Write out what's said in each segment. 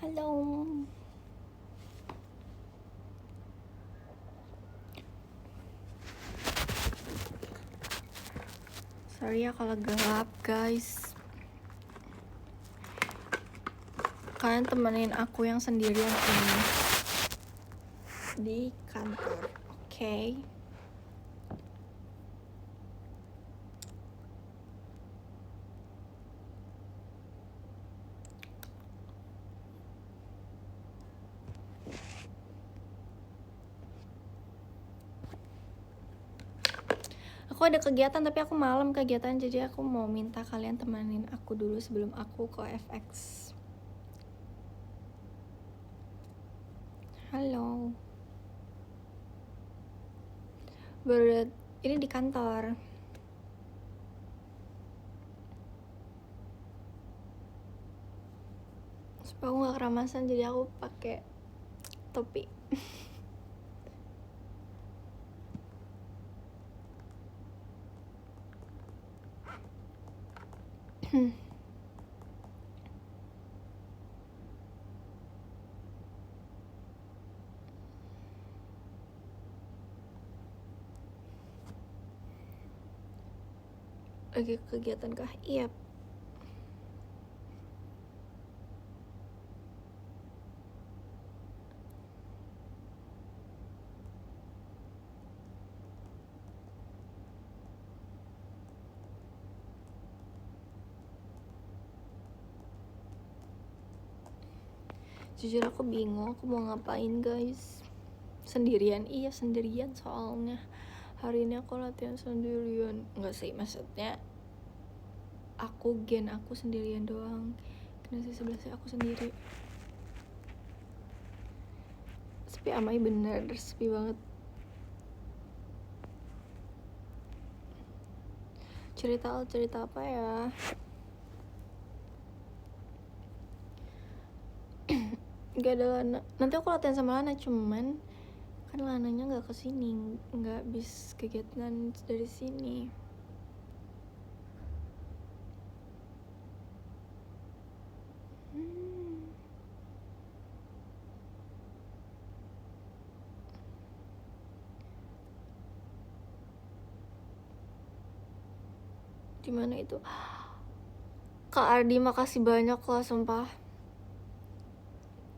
Halo. Sorry ya kalau gelap, guys. Kalian temenin aku yang sendirian ini di kantor, oke? Aku ada kegiatan tapi aku malam kegiatan, jadi aku mau minta kalian temenin aku dulu sebelum aku ke FX. Halo. Ini di kantor. Supaya aku gak keramasan, jadi aku pakai topi. Lagi kegiatan kah? Iya. Jujur aku bingung aku mau ngapain, guys. Sendirian, iya sendirian soalnya. Hari ini aku latihan sendirian. Enggak sih, maksudnya gen aku sendirian doang. Karena sih sebelah saya aku sendiri. Sepi amai bener, sepi banget. Cerita apa ya? Gak ada Lana. Nanti aku latihan sama Lana, cuman kan Lananya nggak kesini, nggak habis kegiatan dari sini. Dimana itu? Kak Ardi, makasih banyak lah, sumpah.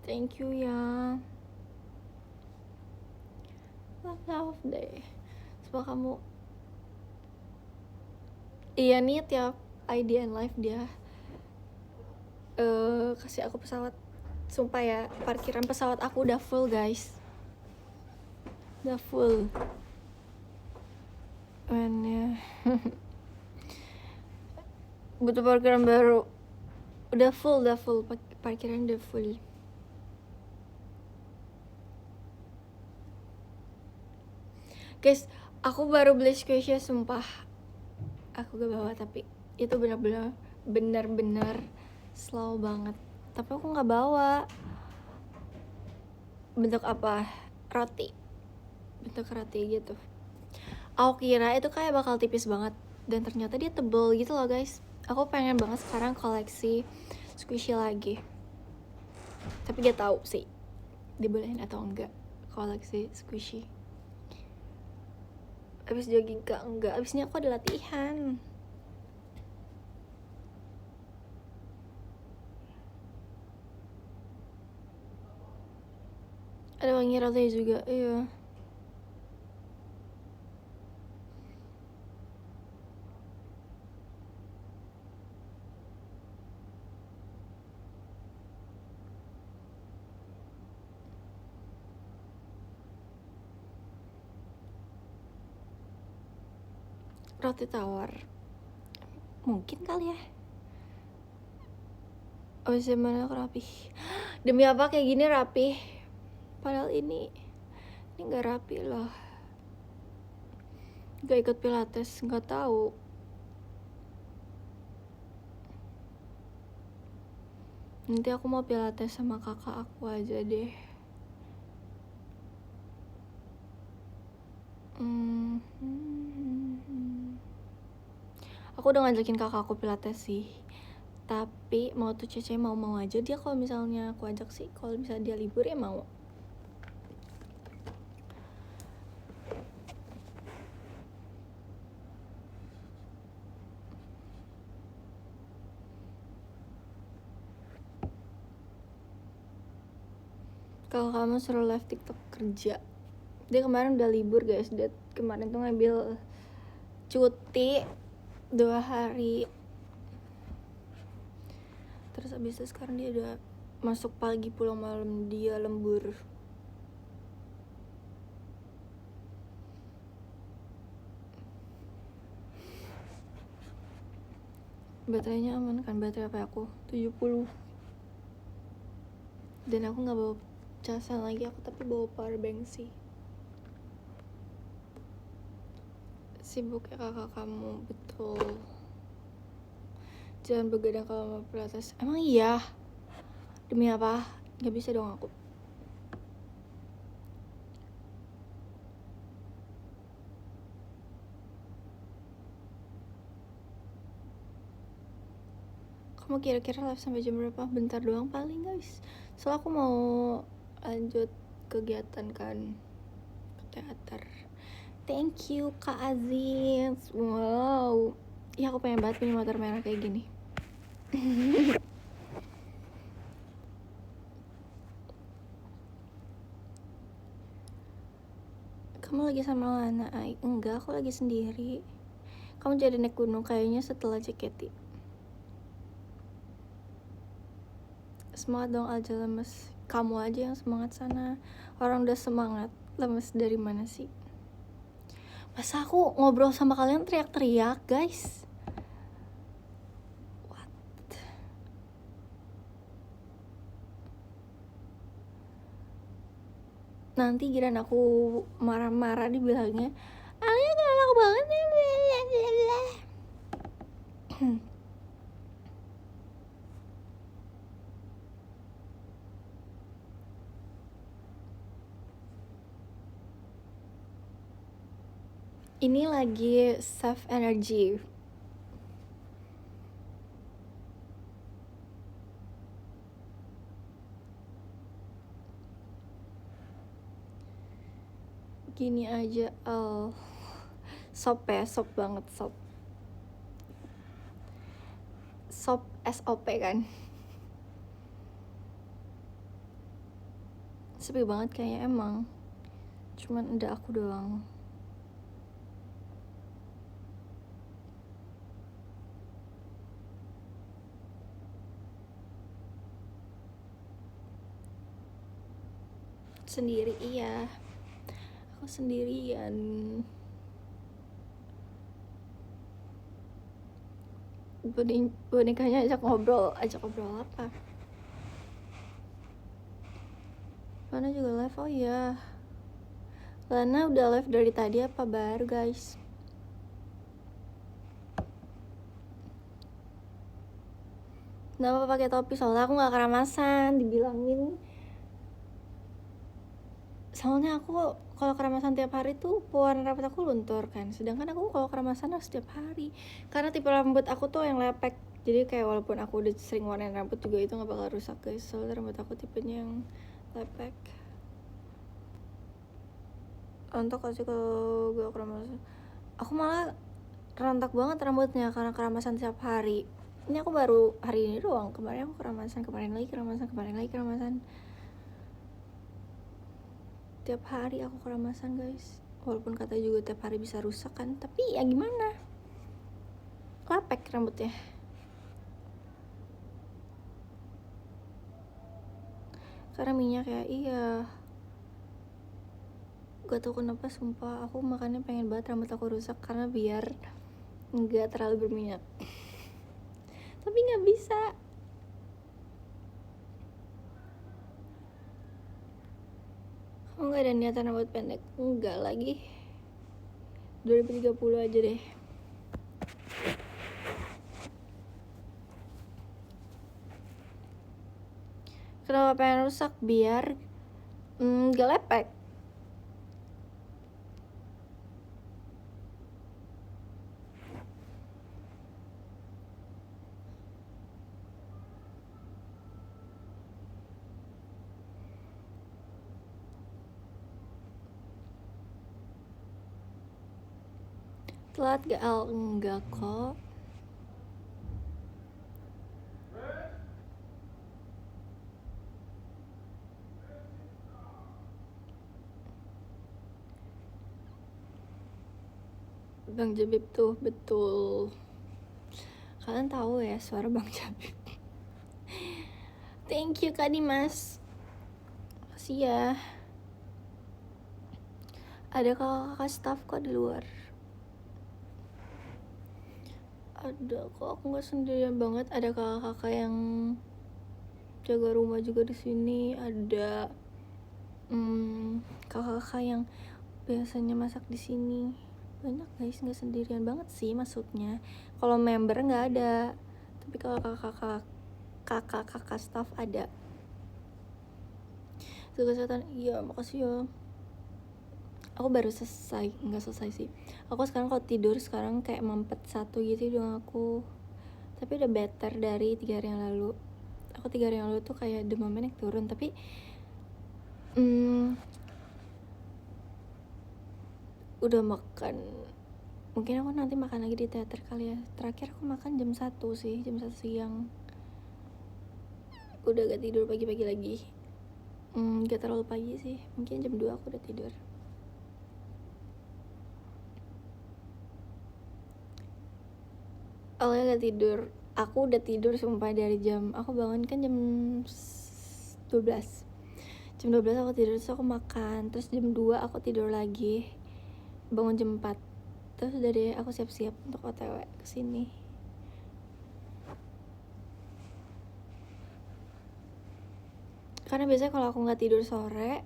Thank you ya. Love deh. Sumpah kamu. Iya nih, tiap IDN live dia kasih aku pesawat. Sumpah ya, parkiran pesawat aku udah full, guys. Udah full. Ya. Butuh parkiran baru. Udah full. Parkiran udah full. Guys, aku baru beli squishy, sumpah. Aku gak bawa, tapi itu bener-bener slow banget. Tapi aku gak bawa. Bentuk apa? Roti. Bentuk roti gitu. Aku kira itu kayak bakal tipis banget, dan ternyata dia tebel gitu loh, guys. Aku pengen banget sekarang koleksi squishy lagi. Tapi gak tahu sih dibolehin atau enggak koleksi squishy. Abis jogging enggak, abisnya aku ada latihan. Ada wangi roti juga, iya. Roti tawar mungkin kali ya. Abis mana aku rapih. Demi apa kayak gini rapih, padahal ini gak rapi loh. Gak ikut pilates, gak tahu. Nanti aku mau pilates sama kakak aku aja deh. Aku udah ngajakin kakak aku pilates sih, Tapi mau tuh Cece mau aja dia kalau misalnya aku ajak sih. Kalau misalnya dia libur ya mau. Kalau kamu suruh live TikTok kerja, dia kemarin udah libur guys. Dia kemarin tuh ngambil cuti 2 hari. Terus abis itu sekarang dia udah masuk pagi pulang malam, dia lembur. Baterainya aman kan, baterai HP aku 70. Dan aku gak bawa casan lagi aku, tapi bawa power bank sih. Sibuk ya kakak kamu, betul. Jangan begadang kalau mau pilates. Emang iya? Demi apa? Gak bisa dong aku. Kamu kira-kira live sampai jam berapa? Bentar doang paling guys. Soalnya aku mau lanjut kegiatan kan, ke teater. Thank you Kak Aziz. Wow. Ya aku pengen banget punya motor merah kayak gini. Kamu lagi sama Lana? Ay, enggak, aku lagi sendiri. Kamu jadi naik gunung kayaknya setelah JKT. Semangat dong aja, lemes. Kamu aja yang semangat sana. Orang udah semangat, lemes dari mana sih? Masa aku ngobrol sama kalian teriak-teriak, guys? What? Nanti giliran aku marah-marah dibilangnya, Alia galak banget nih. Ini lagi save energy. Gini aja, sop ya, sop banget, sop SOP kan. Sepi banget kayaknya emang. Cuman ada aku doang. Sendiri, iya. Aku sendirian. Bonekanya ajak ngobrol apa? Lana juga live, oh iya. Lana udah live dari tadi apa baru guys? Kenapa pakai topi? Soalnya aku nggak keramasan, dibilangin. Soalnya aku kalau keramasan tiap hari tuh pewarna rambut aku luntur kan. Sedangkan aku kalau keramasan harus setiap hari. Karena tipe rambut aku tuh yang lepek. Jadi kayak walaupun aku udah sering warnain rambut juga itu nggak bakal rusak guys. Soalnya rambut aku tipenya yang lepek. Rontok aja kalau gue keramasan. Aku malah rontok banget rambutnya karena keramasan tiap hari. Ini aku baru hari ini doang. Kemarin aku keramasan, kemarin lagi keramasan. Tiap hari aku keramasan guys. Walaupun katanya juga tiap hari bisa rusak kan, tapi ya gimana, lapek rambutnya. Karena minyak ya, iya. Gak tau kenapa sumpah aku makanya pengen banget rambut aku rusak karena biar nggak terlalu berminyak. Tapi nggak bisa. Kamu nggak ada niatan rambut pendek? Enggak lagi. 2030 aja deh. Kenapa pengen rusak? Biar gak lepek. Telat gak Al? Enggak kok. Bang Jabib tuh betul. Kalian tahu ya suara Bang Jabib. Thank you Kak Dimas. Makasih ya. Ada kakak staff kok di luar. Ada kok, aku nggak sendirian banget. Ada kakak-kakak yang jaga rumah juga di sini. Ada kakak-kakak yang biasanya masak di sini. Banyak guys, nggak sendirian banget sih maksudnya. Kalau member nggak ada, tapi kalau kakak-kakak staff ada. Kesehatan, iya makasih ya. Aku baru nggak selesai sih. Aku sekarang kalau tidur sekarang kayak mampet satu gitu hidung aku. Tapi udah better dari 3 hari yang lalu. Aku 3 hari yang lalu tuh kayak demamnya naik turun, tapi udah makan. Mungkin aku nanti makan lagi di teater kali ya. Terakhir aku makan jam 1 sih, jam 1 siang. Udah gak tidur pagi-pagi lagi. Gak terlalu pagi sih, mungkin jam 2 aku udah tidur. Awalnya gak tidur. Aku udah tidur sumpah dari jam, aku bangun kan jam 12. Jam 12 aku tidur, terus aku makan. Terus jam 2 aku tidur lagi. Bangun jam 4. Terus udah deh aku siap-siap untuk OTW kesini. Karena biasanya kalau aku gak tidur sore,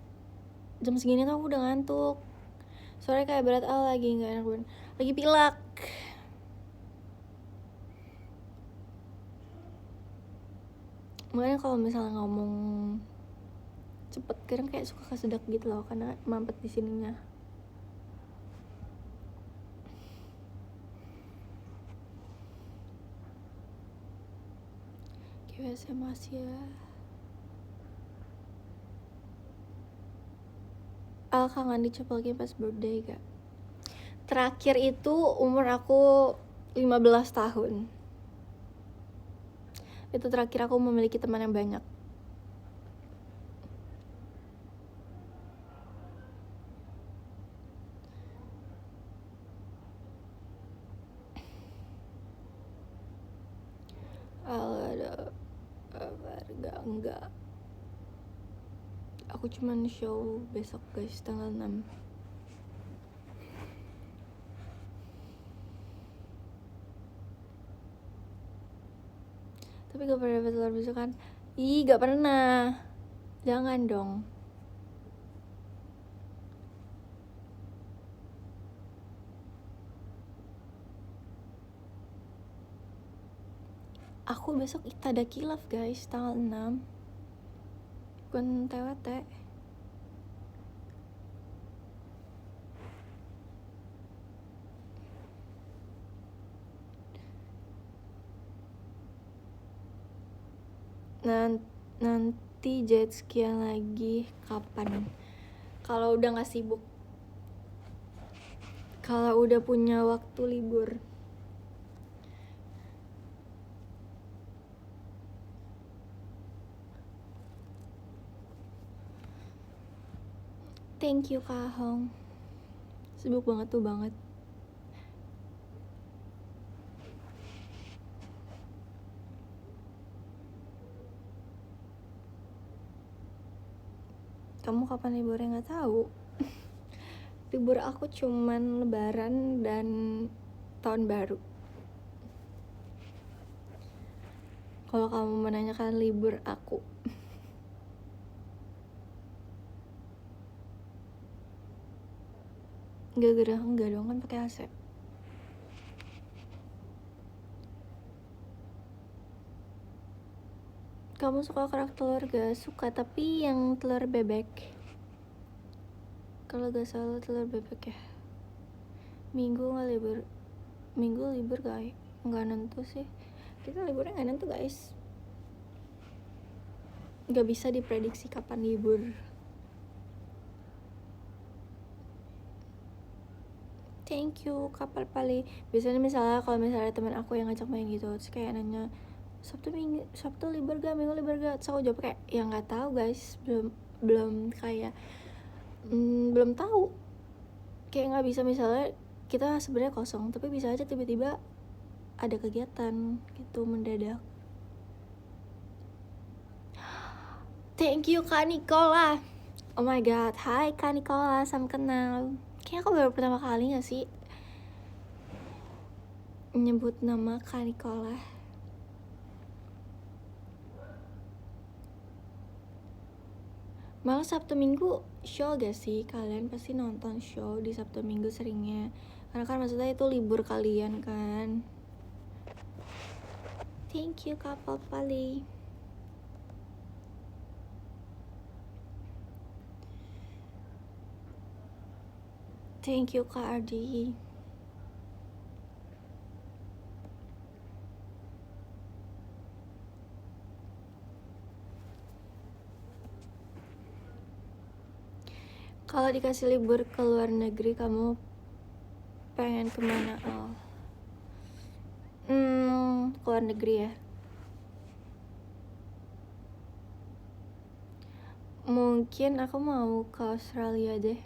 jam segini tuh aku udah ngantuk. Sore kayak berat lagi gak enak banget. Lagi pilek. Makanya kalau misalnya ngomong cepet kadang kayak suka kesedak gitu loh, karena mampet di sininya. Biasa masih ya. Al kangen dicepokin pas birthday gak? Terakhir itu umur aku 15 tahun. Itu terakhir aku memiliki teman yang banyak. Ada enggak. Aku cuman show besok guys, tanggal 6. Tapi gak pernah dapat telur busuk kan? Ih, gak pernah. Jangan dong. Aku besok Itada Kilaf guys, tanggal 6. Bukan TWT. Nanti jet skian lagi kapan? Kalau udah gak sibuk. Kalau udah punya waktu libur. Thank you Kak Hong. Sibuk banget tuh banget. Kamu kapan liburnya nggak tahu? Libur aku cuman Lebaran dan Tahun Baru. Kalau kamu menanyakan libur aku, enggak dong kan pakai AC. Kamu suka kerak telur gak? Suka, tapi yang telur bebek. Kalau gak salah telur bebek ya. Minggu libur gak? Nggak nentu sih. Kita liburnya nggak nentu guys. Nggak bisa diprediksi kapan libur. Thank you kapal pali. Biasanya misalnya kalau misalnya teman aku yang ngajak main gitu, terus kayak nanya Sabtu libur gak, Minggu libur gak, terus aku jawab kayak ya nggak tahu guys, belum kayak belum tahu, kayak nggak bisa. Misalnya kita sebenarnya kosong tapi bisa aja tiba-tiba ada kegiatan gitu mendadak. Thank you Kak Nicola. Oh my god, hai Kak Nicola, salam kenal. Kayaknya aku baru pertama kali gak sih nyebut nama Kak Nicola. Malah Sabtu Minggu show gak sih? Kalian pasti nonton show di Sabtu Minggu seringnya, karena kan maksudnya itu libur kalian kan. Thank you Kak Pali. Thank you Kak Ardi. Kalau dikasih libur ke luar negeri, kamu pengen kemana? Ke luar negeri ya. Mungkin aku mau ke Australia deh.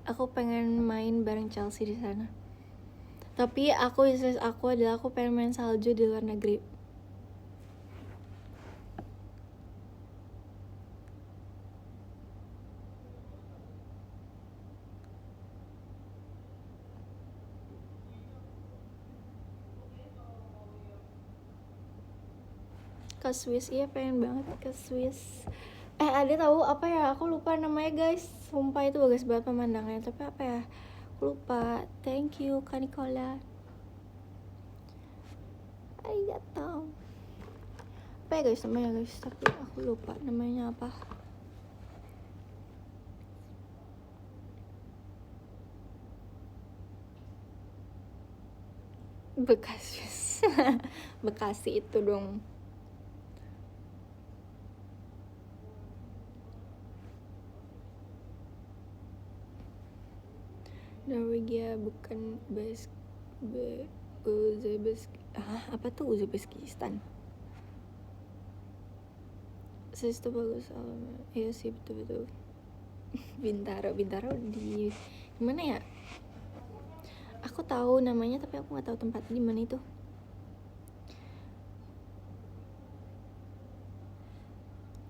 Aku pengen main bareng Chelsea di sana. Tapi wishlist aku adalah aku pengen main salju di luar negeri. Ke Swiss, iya pengen banget ke Swiss. Ada tahu apa ya? Aku lupa namanya guys. Sumpah itu bagus banget pemandangannya. Tapi apa ya? Aku lupa. Thank you Kak Nicola. Arigato. Apa ya guys namanya guys? Tapi aku lupa namanya apa. Bekasi. Bekasi itu dong. Norwegia bukan apa tuh Uzbekistan. Sis itu bagus alamnya. Iya sih betul. Bintaro di mana ya? Aku tahu namanya tapi aku nggak tahu tempat di mana itu.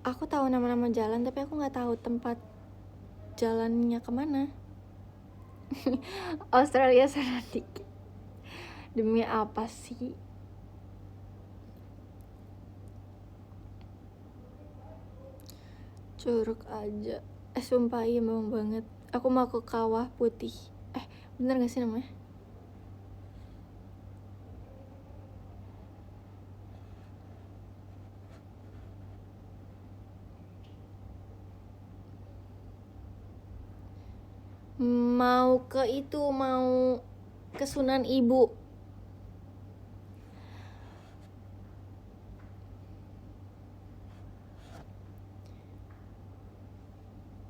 Aku tahu nama-nama jalan tapi aku nggak tahu tempat jalannya kemana. Australia sana dikit. Demi apa sih? Curug aja. Sumpah iya memang banget. Aku mau ke Kawah Putih. Bener gak sih namanya? Mau ke Sunan Ibu.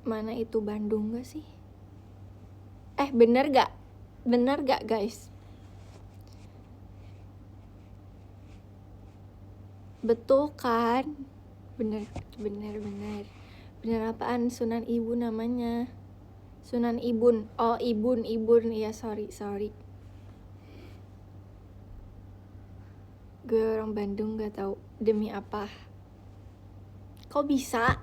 Mana itu, Bandung gak sih? Bener gak guys? Betul kan? Bener apaan? Sunan Ibu namanya. Sunan Ibun. Oh Ibun ya, sorry. Gue orang Bandung gak tahu demi apa. Kok bisa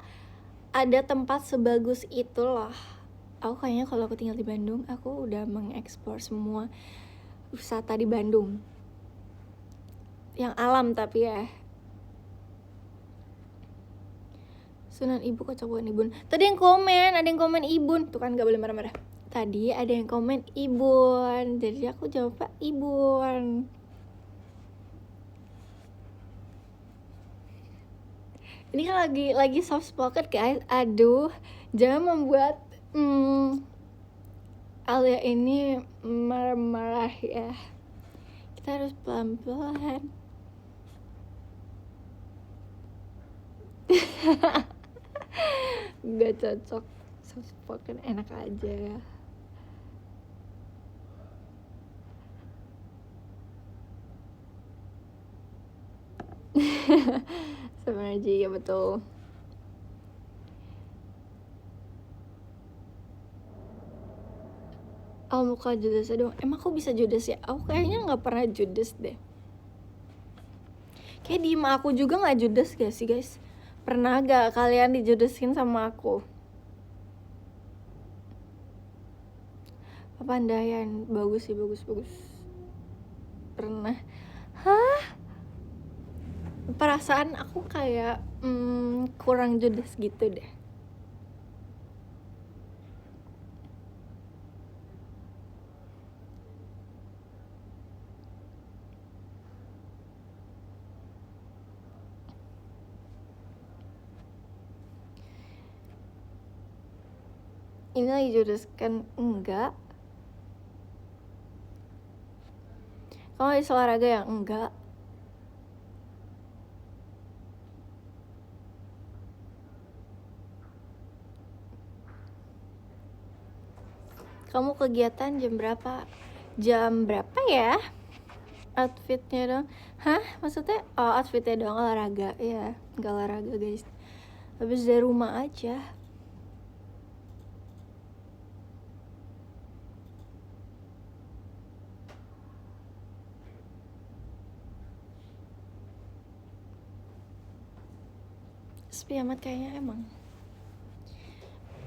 ada tempat sebagus itu loh? Aku kayaknya kalau aku tinggal di Bandung, aku udah mengeksplor semua wisata di Bandung. Yang alam tapi ya. Sunan Ibu kocak bukan Ibun. Tadi ada yang komen Ibun. Tuh kan gak boleh marah-marah. Tadi ada yang komen Ibun, jadi aku jawab Pak Ibun. Ini kan lagi soft spoken guys. Aduh, jangan membuat Alia ini marah-marah ya. Kita harus pelan-pelan. Gak cocok soft spoken, enak aja. Sama aja ya, betul. Oh, muka judes dong. Emang aku bisa judes ya? Aku kayaknya nggak pernah judes deh. Kayak diem aku juga nggak judes gak sih guys? Pernah gak kalian dijudesin sama aku? Papandaian, bagus sih, bagus. Pernah. Hah? Perasaan aku kayak kurang judes gitu deh. Ini lagi judes kan? Enggak. Kamu lagi olahraga ya? Enggak. Kamu kegiatan jam berapa? Jam berapa ya? Outfitnya dong. Hah? Maksudnya? Oh, outfitnya dong olahraga. Ya, enggak olahraga guys. Habis dari rumah aja. Sepi amat kayaknya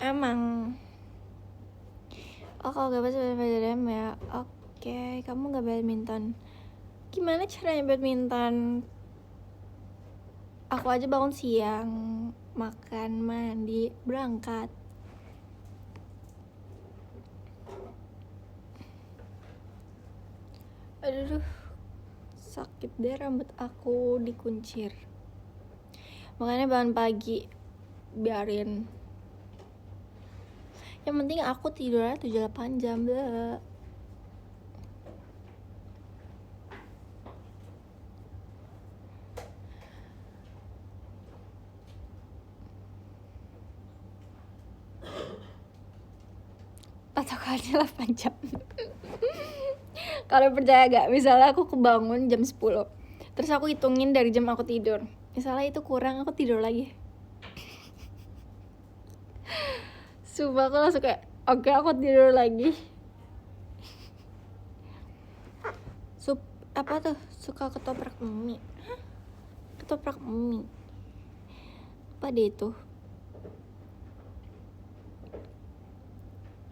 emang. Oh, kalau gak bisa BDM ya. Oke, kamu gak badminton. Gimana caranya badminton? Aku aja bangun siang, makan, mandi, berangkat. Aduh, sakit deh rambut aku dikuncir. Makanya bangun pagi, biarin. Yang penting aku tidurnya 7-8 jam deh. Patokannya 8 jam. Kalau percaya gak, misalnya aku kebangun jam 10, terus aku hitungin dari jam aku tidur, misalnya itu kurang, aku tidur lagi. Sumpah aku langsung kayak oke, aku tidur lagi. Apa tuh, suka ketoprak mie. Hah? Ketoprak mie apa deh itu?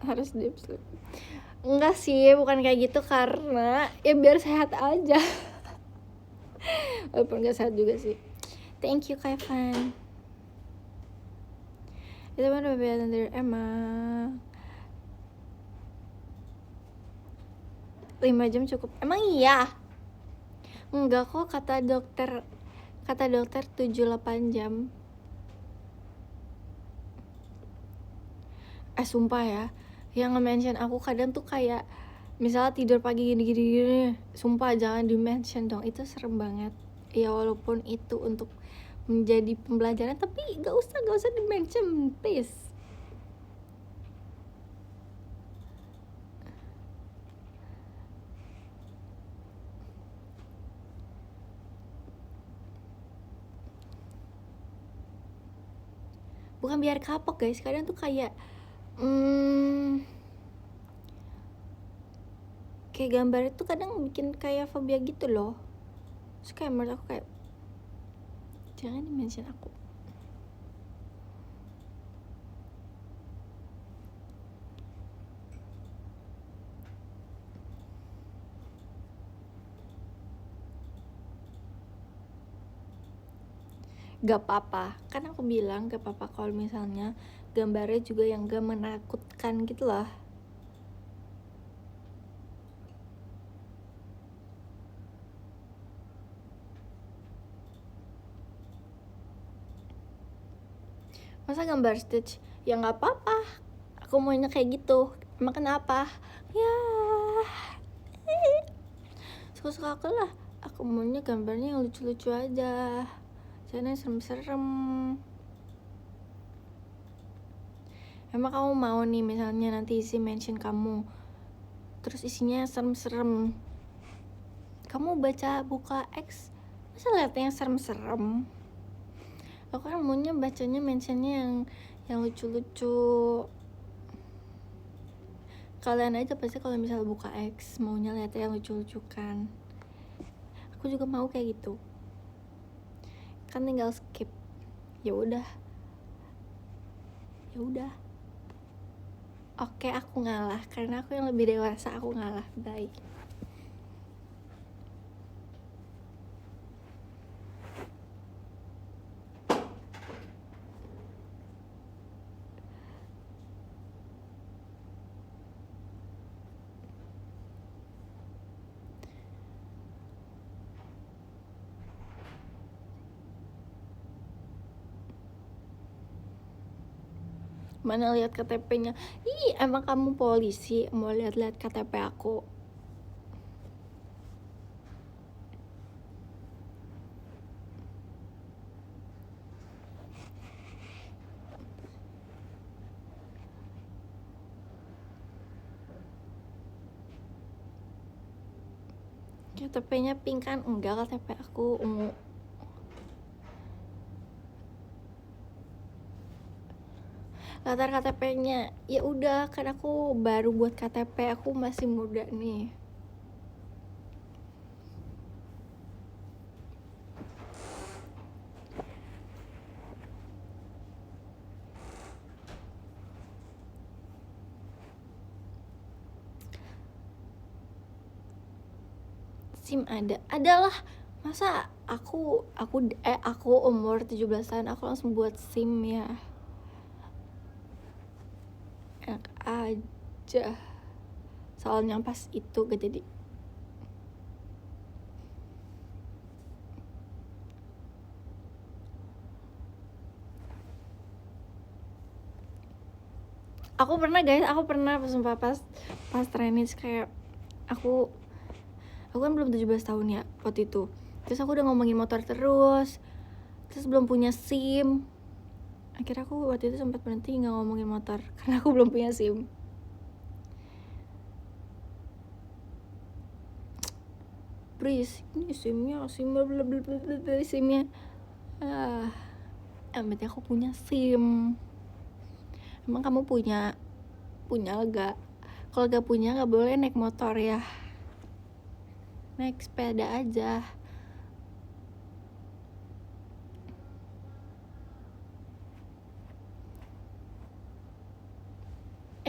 Harus deep sleep. Enggak sih, bukan kayak gitu, karena ya biar sehat aja. Walaupun gak sehat juga sih. Thank you Kevin. Itu kan udah biasa dari emang 5 jam cukup. Emang iya? Enggak kok, kata dokter 7-8 jam. Sumpah ya, yang nge-mention aku kadang tuh kayak misalnya tidur pagi gini. Sumpah jangan di-mention dong, itu serem banget. Ya walaupun itu untuk menjadi pembelajaran, tapi gak usah di-mention, please. Bukan biar kapok guys, kadang tuh kayak kayak gambar itu kadang bikin kayak fobia gitu loh. Terus kayak menurut aku kayak jangan di-mention aku. Gak apa-apa, kan aku bilang gak apa-apa kalau misalnya gambarnya juga yang gak menakutkan gitu lah. Masa gambar Stitch? Ya gak apa-apa, aku maunya kayak gitu. Emang kenapa? Ya suka-suka aku lah. Aku maunya gambarnya yang lucu-lucu aja, jangan serem-serem. Emang kamu mau nih misalnya nanti isi mention kamu terus isinya serem-serem, kamu buka X masa liatnya yang serem-serem. Aku kan maunya bacanya mentionnya yang lucu-lucu. Kalian aja pasti kalau misalnya buka X maunya liatnya yang lucu-lucu kan. Aku juga mau kayak gitu. Kan tinggal skip. Ya udah. Oke, aku ngalah karena aku yang lebih dewasa, aku ngalah. Bye. Mana lihat KTP-nya? Ih, emang kamu polisi mau lihat-lihat KTP aku? KTP-nya pink kan? Enggak, KTP aku ungu. Latar KTP-nya ya udah, kan aku baru buat KTP, aku masih muda nih. SIM adalah masa aku umur 17 tahun aku langsung buat SIM ya. Enak aja. Soalnya pas itu gak jadi. Aku pernah sumpah pas training kayak aku kan belum 17 tahun ya waktu itu. Terus aku udah ngomongin motor terus belum punya SIM. Akhirnya aku waktu itu sempat berhenti nggak ngomongin motor karena aku belum punya SIM. Berisik nih SIM-nya berarti aku punya SIM. Emang kamu punya gak? Kalau gak punya gak boleh naik motor ya, naik sepeda aja.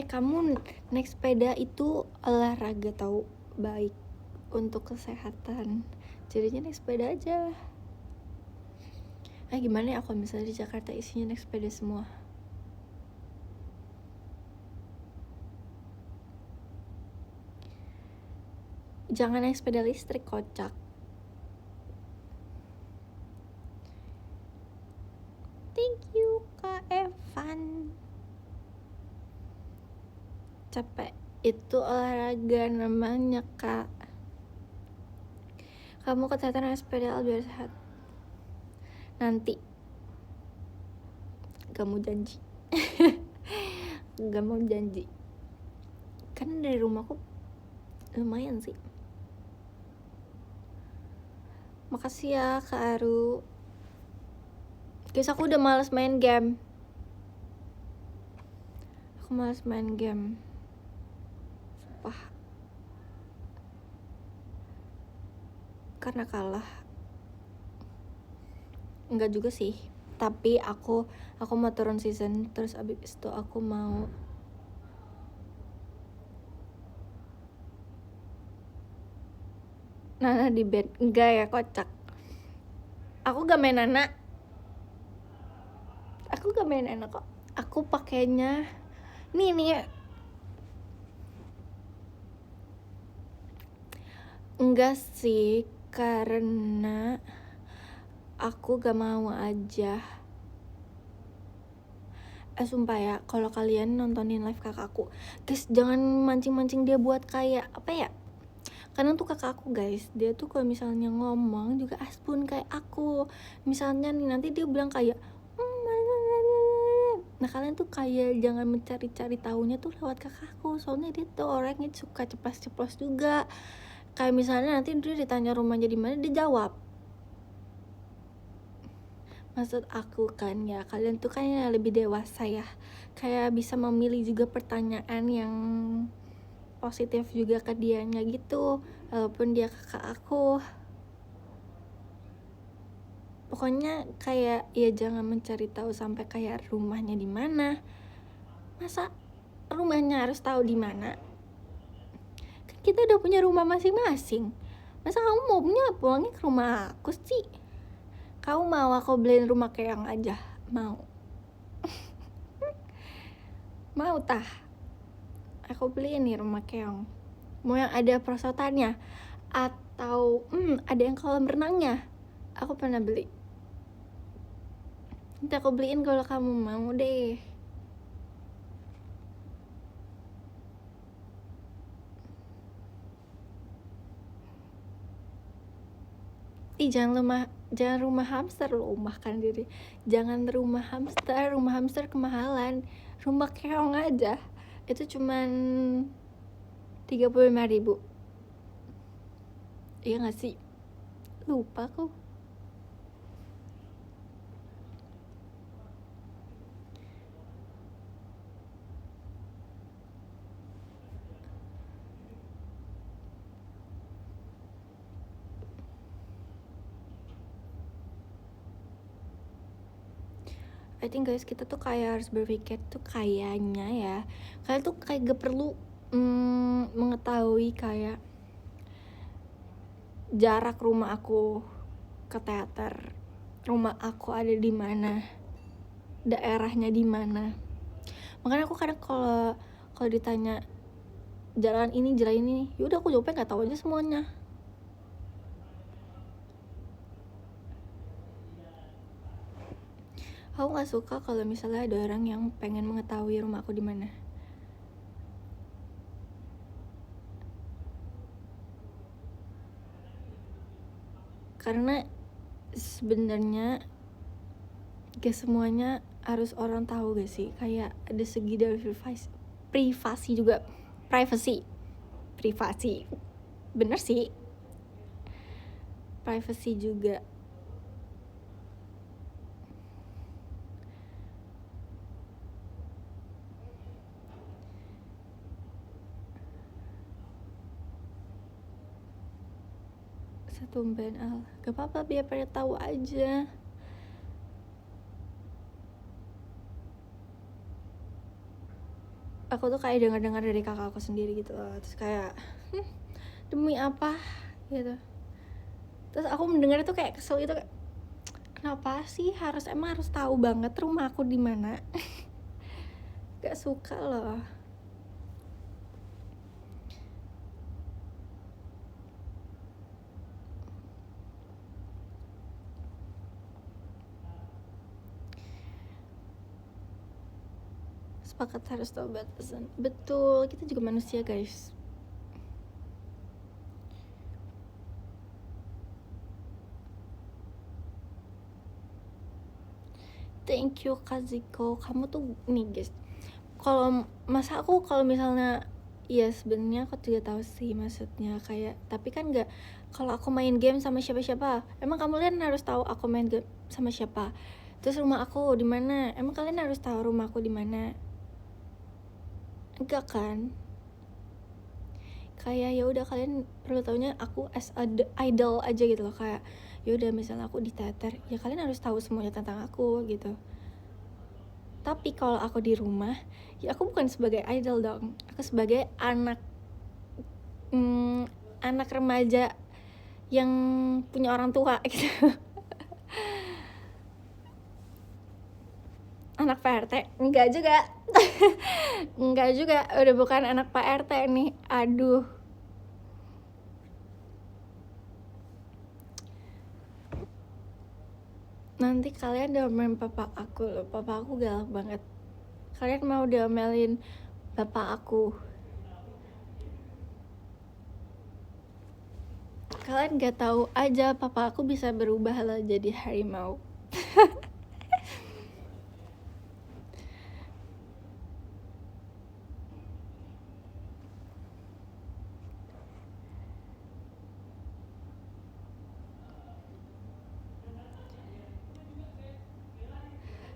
Kamu naik sepeda itu olahraga tahu, baik untuk kesehatan. Jadinya naik sepeda aja. Gimana ya kalau misalnya di Jakarta isinya naik sepeda semua? Jangan naik sepeda listrik, kocak. Thank you Kak Evan. Capek itu olahraga namanya Kak. Kamu kesehatan naik sepeda biar sehat. Nanti gak mau janji. Gak mau janji kan dari rumahku lumayan sih. Makasih ya Kak Aru. Guys, aku udah malas main game. Sumpah. Karena kalah. Enggak juga sih. Tapi aku mau turun season. Terus abis itu aku mau Nana di band. Enggak ya, kocak. Aku gak main Nana kok. Aku pakainya nih. Enggak sih, karena aku gak mau aja. Sumpah ya, kalau kalian nontonin live kakakku, guys, jangan mancing-mancing dia buat kayak apa ya? Karena tuh kakakku guys, dia tuh kalau misalnya ngomong juga aspun kayak aku. Misalnya nih nanti dia bilang kayak nah kalian tuh kayak jangan mencari-cari tahunya tuh lewat kakakku. Soalnya dia tuh orangnya suka ceplos-ceplos juga. Kayak misalnya nanti dia ditanya rumahnya di mana, dia jawab. Maksud aku kan ya, kalian tuh kan ya lebih dewasa ya, kayak bisa memilih juga pertanyaan yang positif juga ke dianya gitu, walaupun dia kakak aku. Pokoknya kayak ya jangan mencari tahu sampai kayak rumahnya di mana. Masa rumahnya harus tahu di mana? Kan kita udah punya rumah masing-masing. Masa kamu mau pulangnya ke rumah aku sih? Kamu mau aku beliin rumah keong aja? Mau? Mau tah? Aku beliin nih rumah keong. Mau yang ada perosotannya? Atau ada yang kolam renangnya? Aku pernah beli. Nanti aku beliin kalau kamu mau deh. Jangan rumah hamster loh, makan diri. Jangan rumah hamster kemahalan. Rumah keong aja itu cuman 35.000. Iya gak sih? Lupa aku. I think guys, kita tuh kayak harus berpikir tuh kayaknya ya, kalian tuh kayak gak perlu mengetahui kayak jarak rumah aku ke teater, rumah aku ada di mana, daerahnya di mana. Makanya aku kadang kalau ditanya jalan ini yaudah aku jawabnya nggak tahu aja semuanya. Aku nggak suka kalau misalnya ada orang yang pengen mengetahui rumah aku di mana. Karena sebenarnya gak semuanya harus orang tahu gak sih? Kayak ada segi dari privasi juga. Privasi bener sih, privacy juga. Setumben Al, gak apa-apa, biar pada tahu aja. Aku tuh kayak dengar dari kakak aku sendiri gitu loh. Terus kayak demi apa gitu. Terus aku mendengar itu kayak kesel gitu, kayak kenapa sih emang harus tahu banget rumah aku di mana? Gak suka loh. Sepakat, harus tahu batasan. Betul, kita juga manusia guys. Thank you Kaziko. Kamu tuh nih guys, kalau misalnya ya sebenarnya aku juga tahu sih maksudnya kayak, tapi kan nggak, kalau aku main game sama siapa-siapa, emang kamu kalian harus tahu aku main game sama siapa? Terus rumah aku di mana, emang kalian harus tahu rumah aku di mana? Enggak kan? Kayak ya udah, kalian perlu taunya aku as idol aja gitu loh. Kayak ya udah, misalnya aku di teater, ya kalian harus tahu semuanya tentang aku gitu. Tapi kalau aku di rumah, ya aku bukan sebagai idol dong, aku sebagai anak remaja yang punya orang tua gitu. Anak Pak RT? Enggak juga. Enggak juga, udah bukan anak Pak RT nih. Aduh. Nanti kalian diomelin papa aku loh. Papa aku galak banget. Kalian mau diomelin bapak aku? Kalian gak tahu aja papa aku bisa berubah loh jadi harimau.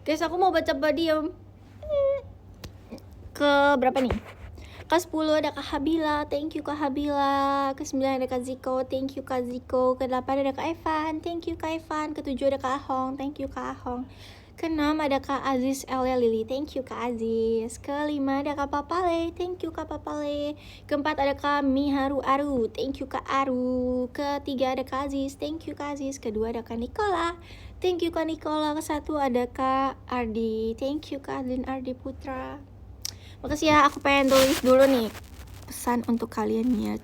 Guys, aku mau baca podium. Ke berapa nih? Ke 10 ada Kak Habila, thank you Kak Habila. Ke 9 ada Kak Ziko, thank you Kak Ziko. Ke 8 ada Kak Evan, thank you Kak Evan. Ke 7 ada Kak Ahong, thank you Kak Ahong. Ke 6 ada Kak Aziz Elia Lili, thank you Kak Aziz. Ke 5 ada Kak Papale, thank you Kak Papale. Ke 4 ada Kak Miharu Aru, thank you Kak Aru. Ke 3 ada Kak Aziz, thank you Kak Aziz. Ke 2 ada Kak Nikola, thank you Kak Nikola. Ke 1 ada Kak Ardi, thank you Kak Adlin Ardi Putra. Makasih ya, aku pengen tulis dulu nih pesan untuk kalian ya.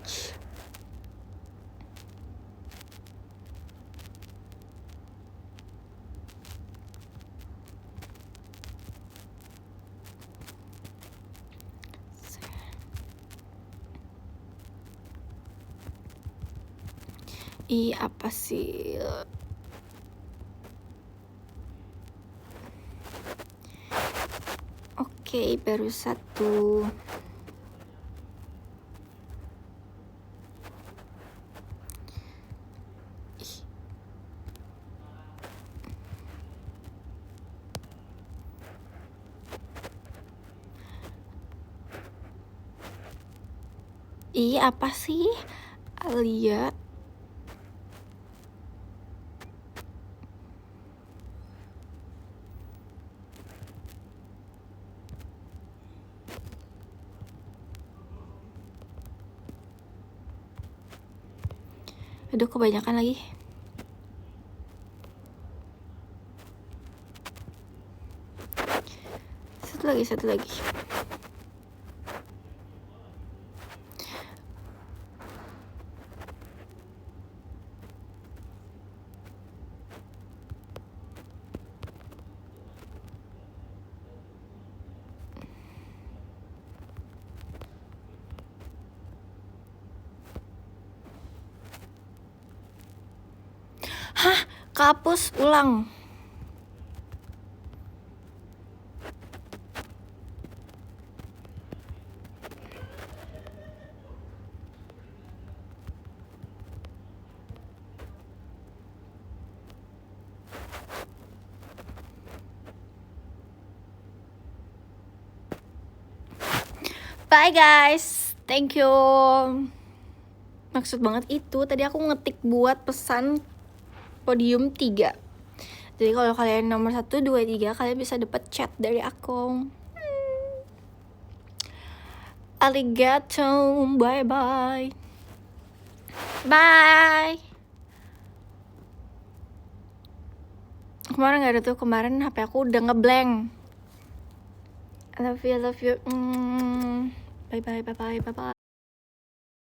Ih, apa sih? Oke, baru satu. Ih, apa sih? Alia. Aduh, kebanyakan lagi. Satu lagi. Hah, kapus ulang. Bye guys, thank you. Maksud banget itu, tadi aku ngetik buat pesan podium 3. Jadi kalau kalian nomor 1, 2, 3, kalian bisa dapat chat dari aku. Arigato, bye-bye. Bye. Kemarin gak ada tuh, kemarin HP aku udah ngeblank. I love you. Bye-bye.